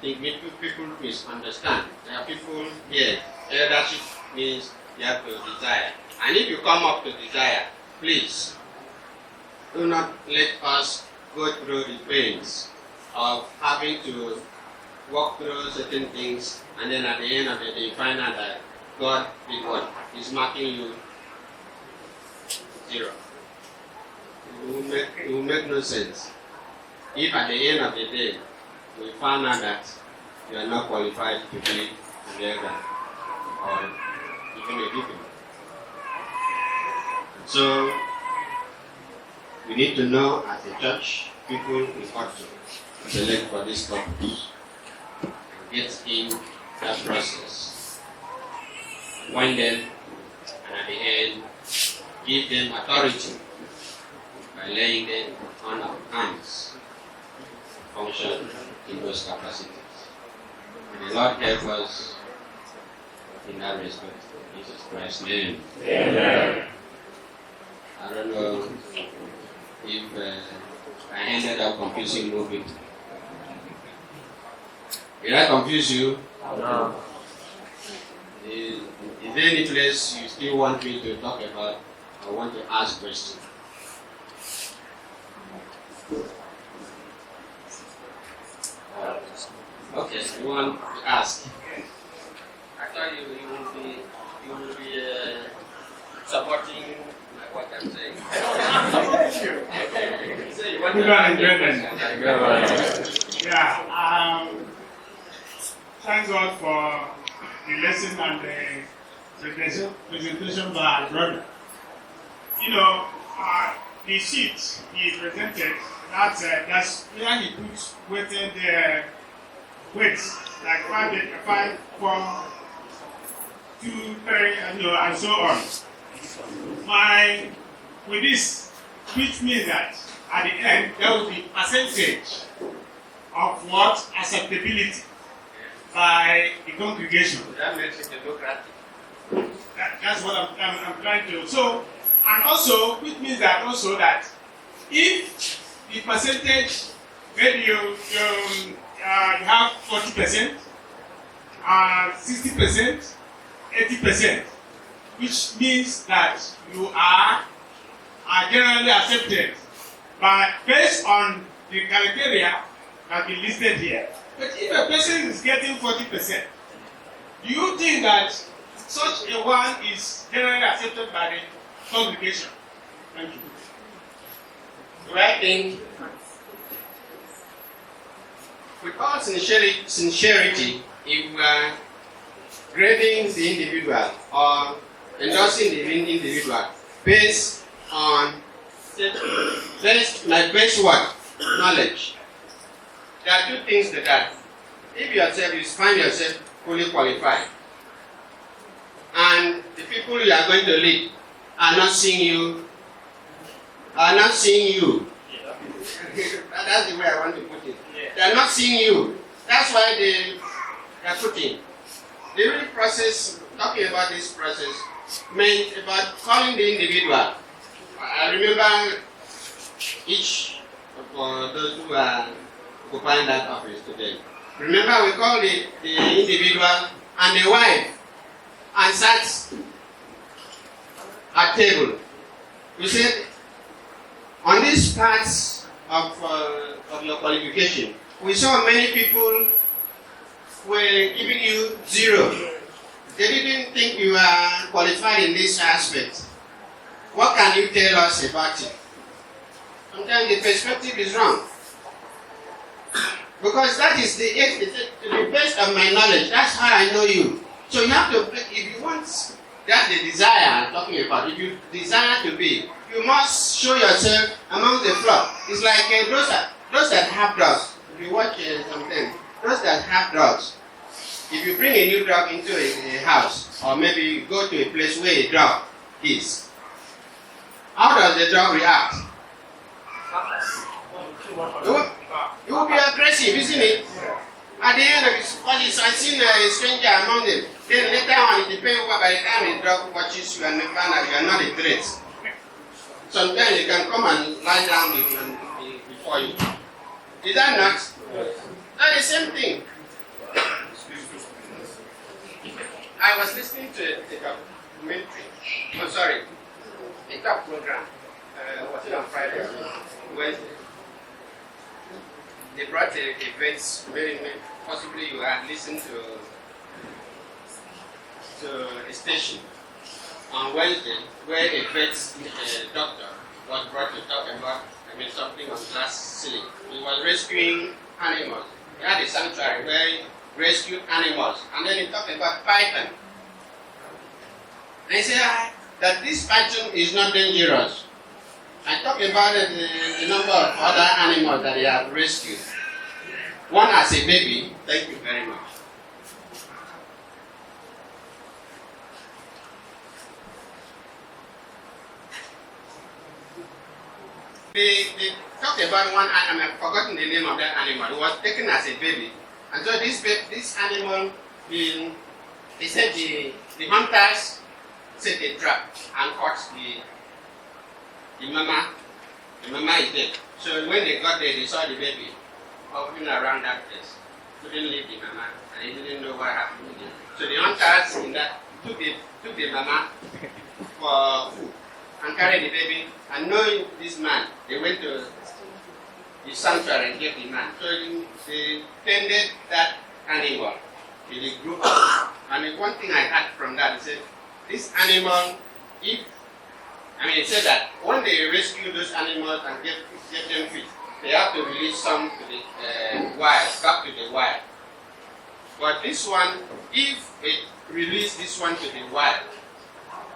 think people misunderstand. There are people here, eldership means you have to desire. And if you come up to desire, please do not let us go through the pains of having to walk through certain things, and then at the end of the day you find out that God did what? He's marking you 0. It will make no sense. If at the end of the day we find out that you are not qualified to be an elder or even a deacon. So we need to know as a church people we ought to select for this purpose. get in that process. Appoint them, and at the end, give them authority by laying them on our hands to function in those capacities. And the Lord help us in that respect. In Jesus Christ's name. Amen. I don't know if I ended up confusing more people. Did I confuse you? No. Is there any place you still want me to talk about or want to ask questions? Okay, you want to ask? I thought you will be supporting what I'm saying. So you want Yeah, thank God for the lesson and the presentation by our brother. You know, the sheet he presented, that's where he puts weighted weights, like 5, 4, 2, 3, and so on. With this, which means that at the end there will be percentage of what acceptability by the congregation. That makes it democratic. That's what I'm trying to. So, and also, which means that also that if the percentage, maybe you have 40%, 60%, 80%, which means that you are generally accepted, but based on the criteria that been listed here. But if a person is getting 40%, do you think that such a one is generally accepted by the congregation? Thank you. Do I think, with all sincerity, if we are grading the individual or endorsing the individual based on my base what? Knowledge. There are two things to that. If you find yourself fully qualified, and the people you are going to lead are not seeing you. That's the way I want to put it. They are not seeing you. That's why they are putting. The real process, talking about this process, meant about calling the individual. I remember each of those who are occupying that office today. Remember, we called the individual and the wife and sat at table. We said, on these parts of your qualification, we saw many people were giving you 0. They didn't think you are qualified in this aspect. What can you tell us about it? Sometimes the perspective is wrong. Because that is the best of my knowledge. That's how I know you. So you have to, if you want, that's the desire I'm talking about. If you desire to be, you must show yourself among the flock. It's like those that have drugs. If you watch something, those that have drugs, if you bring a new drug into a house, or maybe you go to a place where a drug is, how does the drug react? It will be aggressive, isn't it? At the end of his studies, I've seen a stranger among them. Then later on, it depends by the time the drug watches you and you find out you are not a threat. Sometimes you can come and lie down before you. Is that not? That's the same thing. I was listening to a documentary. A talk program. Was it on Friday? Wednesday. They brought a vet, possibly you had listened to a station on Wednesday where a vet doctor was brought to talk about something on glass ceiling. He was rescuing animals. He had a sanctuary where he rescued animals, and then he talked about python. And he said that this python is not dangerous. I talked about the number of other animals that he had rescued. One as a baby, thank you very much. They talked about one animal. I've forgotten the name of that animal. It was taken as a baby, and so this animal, they said the hunters set a trap and caught the mama. The mama is dead. So when they got there, they saw the baby hovering around that place. Couldn't leave the mama, and they didn't know what happened with it. So the hunters in that took the mama for food and carried the baby. And knowing this man, they went to the sanctuary and gave the man. So they tended that animal till it grew up. And the one thing I had from that is that this animal, it said that when they rescue those animals and get them fit, they have to release some to the wild, back to the wild. But this one, if it release this one to the wild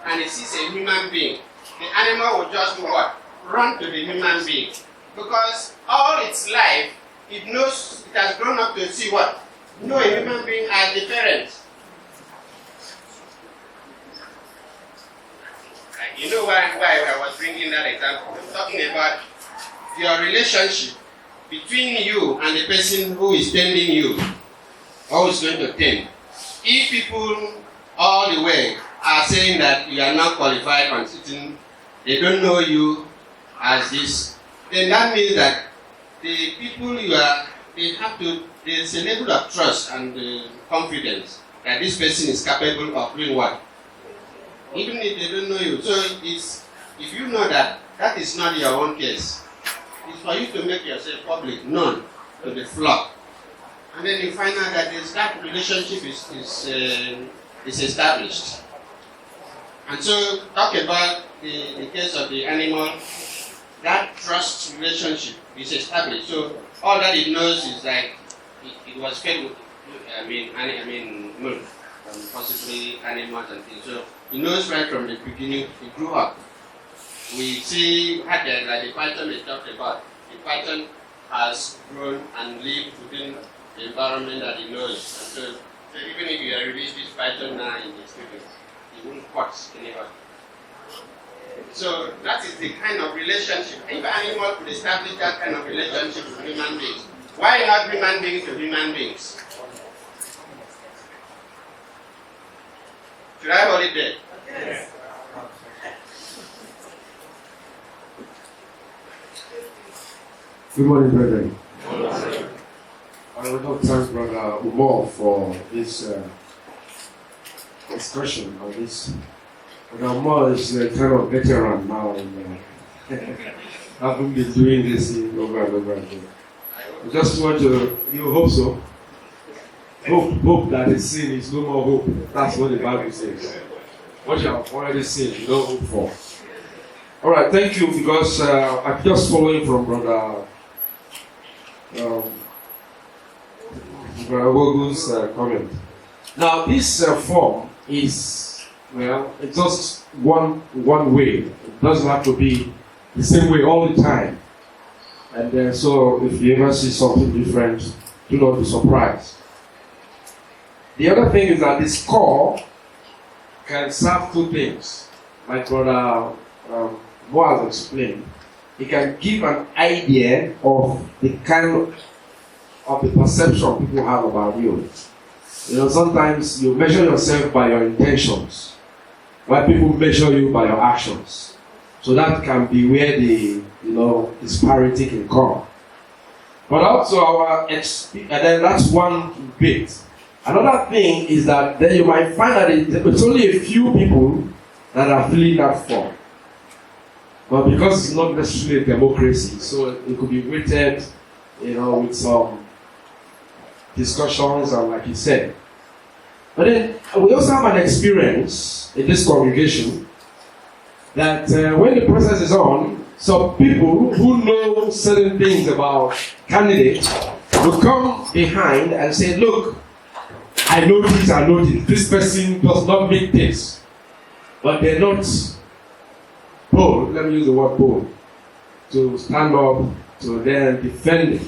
and it sees a human being, the animal will just do what? Run to the human being. Because all its life, it knows, it has grown up to see what? Know a human being as the parent. You know why I was bringing that example? I'm talking about your relationship between you and the person who is tending you, or who is going to tend. If people all the way are saying that you are not qualified on sitting, they don't know you as this, then that means that the people there's a level of trust and confidence that this person is capable of doing what? Even if they don't know you. So if you know that that is not your own case, it's for you to make yourself public, known to the flock. And then you find out that that relationship is established. And so talk about the case of the animal, that trust relationship is established. So all that it knows is like it was fed with milk, possibly animals and things. So it knows right from the beginning. It grew up. We see like the python they talked about. The python has grown and lived within the environment that it knows. And so even if you release this python now in the spirit, it won't cut anybody. So that is the kind of relationship. If animal could establish that kind of relationship with human beings, why not human beings to human beings? Should I hold it there? Yes. Good morning, brethren. I would like to thank Brother Umoh for this discussion on this. Brother Umoh is a kind of veteran now, and haven't been doing this over and over again. I just want to, you hope so. Hope that the sin is no more hope. That's what the Bible says. What you have already seen, you don't hope for. All right, thank you, because I'm just following from Brother Wogu's comment. Now, this form is, it's just one way. It doesn't have to be the same way all the time. And so, if you ever see something different, do not be surprised. The other thing is that this core can serve two things. Like Brother Boaz explained, it can give an idea of the kind of the perception people have about you. Sometimes you measure yourself by your intentions, while people measure you by your actions. So that can be where the disparity can come. But also and then that's one bit. Another thing is that then you might find that it's only a few people that are filling that form. But because it's not necessarily a democracy, so it could be weighted, with some discussions and like you said. But then we also have an experience in this congregation that when the process is on, some people who know certain things about candidates will come behind and say, look, I know this. This person does not mean this. But they're not bold, let me use the word bold, to stand up to then defend it.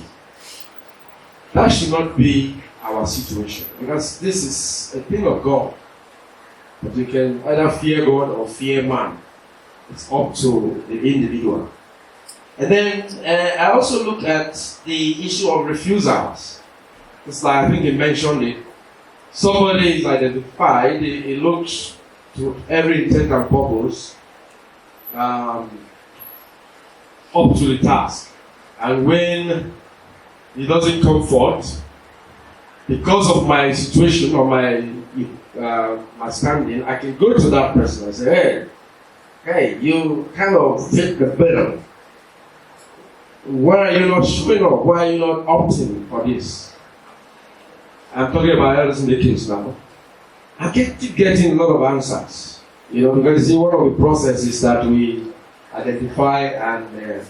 That should not be our situation. Because this is a thing of God. But you can either fear God or fear man. It's up to the individual. And then I also look at the issue of refusals. It's like I think he mentioned it. Somebody is identified, he looks to every intent and purpose up to the task. And when he doesn't come forth, because of my situation or my standing, I can go to that person and say, hey, you kind of fit the bill. Why are you not showing up? Why are you not opting for this? I'm talking about elders in the case now. I keep getting a lot of answers. Because one of the processes that we identify and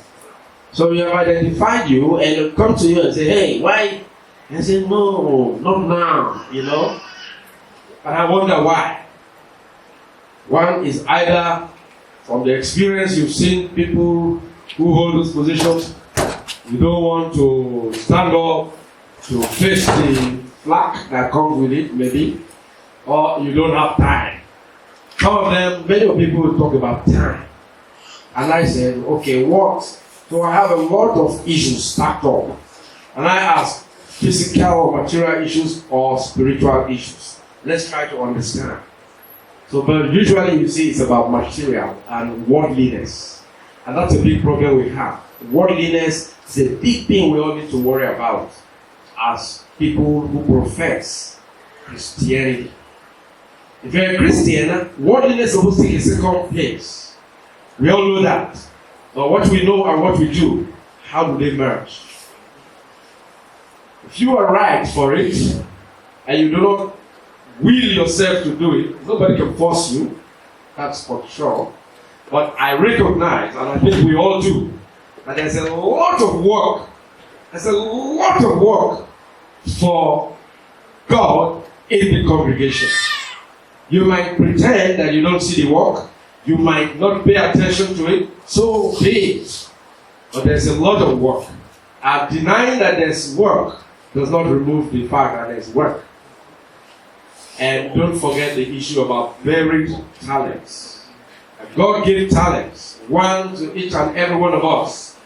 so we have identified you and they'll come to you and say, hey, why? And I say, no, not now, And I wonder why. One is either from the experience you've seen people who hold those positions, you don't want to stand up to face the flag that comes with it, maybe, or you don't have time. Some of them, many of people will talk about time. And I said, okay, what? So I have a lot of issues stacked up. And I ask, physical or material issues or spiritual issues? Let's try to understand. So, but usually you see it's about material and worldliness. And that's a big problem we have. Worldliness is a big thing we all need to worry about as people who profess Christianity. If you're a Christian, worldliness is supposed to take a second place. We all know that. But what we know and what we do, how do they merge? If you are right for it, and you do not will yourself to do it, nobody can force you, that's for sure. But I recognize, and I think we all do, that there's a lot of work for God in the congregation. You might pretend that you don't see the work, you might not pay attention to it, so be it. But there's a lot of work. And denying that there's work does not remove the fact that there's work. And don't forget the issue about varied talents. And God gave talents, one to each and every one of us.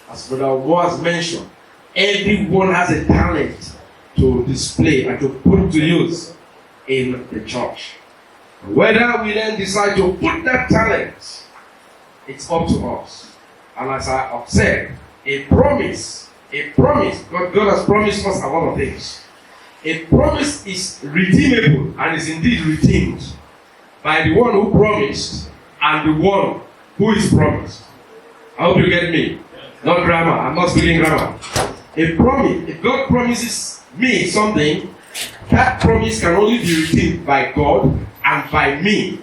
As Brother was mentioned, everyone has a talent to display and to put to use in the church. Whether we then decide to put that talent, it's up to us. And as I have said, a promise, God has promised us a lot of things. A promise is redeemable and is indeed redeemed by the one who promised and the one who is promised. I hope you get me. Not grammar. I'm not speaking grammar. A promise, if God promises me something, that promise can only be redeemed by God and by me.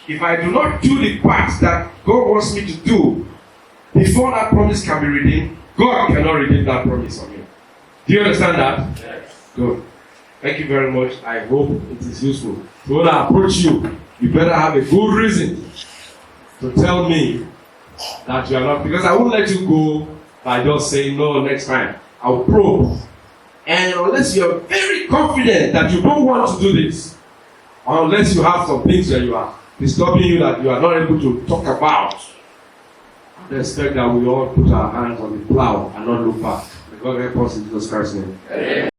If I do not do the part that God wants me to do before that promise can be redeemed, God cannot redeem that promise on me. Do you understand that? Yes. Good. Thank you very much. I hope it is useful. So when I approach you, you better have a good reason to tell me that you are not, because I won't let you go by just saying no next time. I'll probe. And unless you're very confident that you don't want to do this, or unless you have some things that you are disturbing you that you are not able to talk about, I expect that we all put our hands on the plow and not look back. May God help us in Jesus Christ's name. Amen.